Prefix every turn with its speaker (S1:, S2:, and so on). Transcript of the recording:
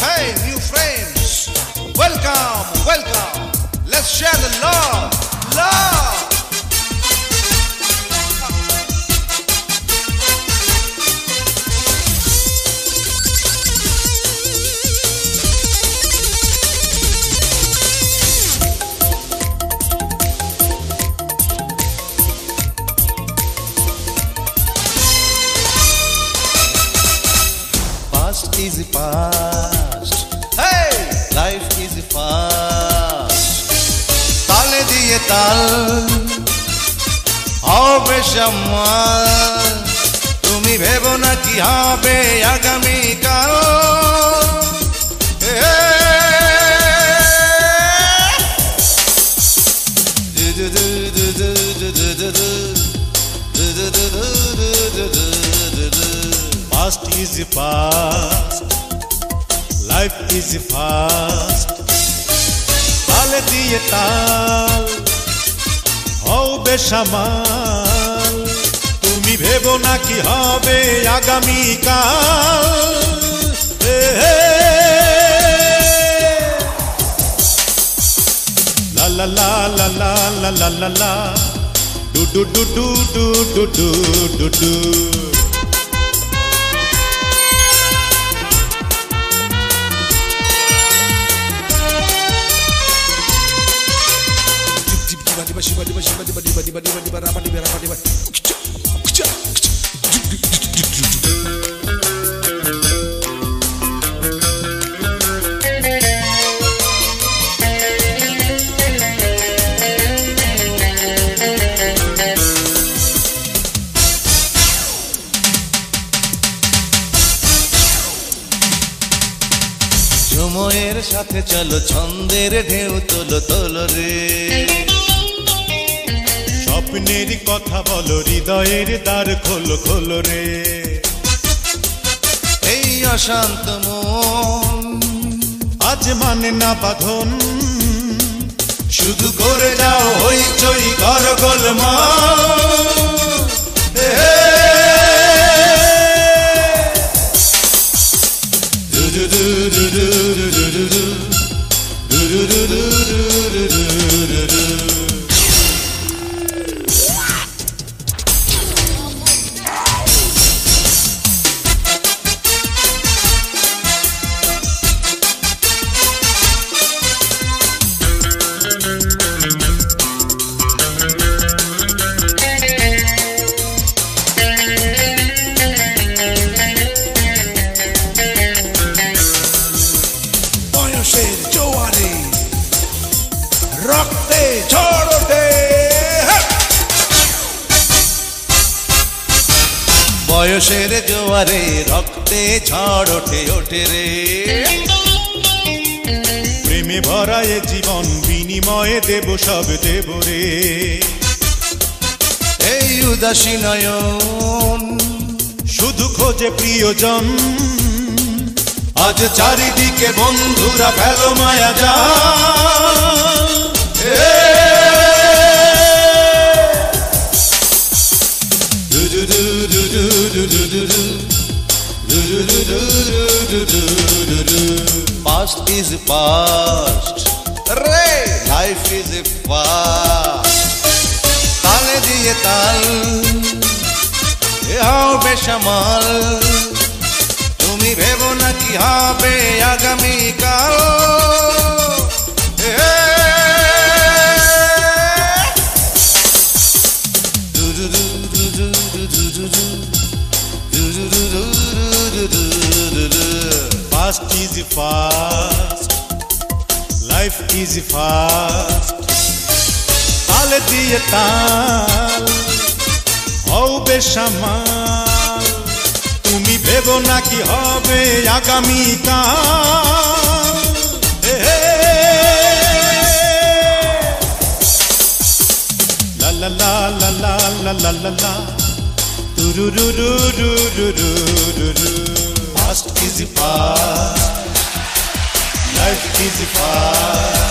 S1: Hey, new friends, welcome, welcome. Let's share the love, love.
S2: Past is past. Hey, life is fast. তালে দিয়ে তাল হবে সম্মান। তুমি ভেবো না কি হবে আগামীকাল।
S3: Past is past, life is fast. তালে দিয়ে তাল হবে সামাল। তুমি ভেবো না কি হবে আগামীকাল। লা লা লা লা লা লা লা লা লা do do do do do do do do do.
S2: সময়ের সাথে চলো ছন্দের ঢেউ তোলো তোলো রে।
S3: স্বপ্নের কথা বলো হৃদয়ের দ্বার খোলো খোলো রে।
S2: এই অশান্ত মন
S3: আজ মানে না বাঁধন।
S2: শুধু করে যাও হইচই কর গোলমাল।
S1: বয়সের জোয়ারে রক্তে ঝড় ওঠে।
S2: বয়সের জোয়ারে রক্তে ঝড় ওঠে ওঠে রে।
S3: প্রেমে ভরা এ জীবন বিনিময়ে দেব সব দেব রে।
S2: এই উদাসী নয়ন
S3: শুধু খোঁজে প্রিয়জন।
S2: আজ চারিদিকে বন্ধুরা ফেলো মায়া জাল। Past is past, life is fast. তালে দিয়ে তাল হবে সামাল। তুমি ভেবো না কি হবে আগামীকাল।
S3: Past is fast, life is fast. তালে দিয়ে তাল হবে সামাল। তুমি ভেবো না কি হবে আগামীকাল। লা লা লা লা লা লা লা লা লা রু রু রু রু রু রু রু রু।
S2: Past is past,
S3: life is fast.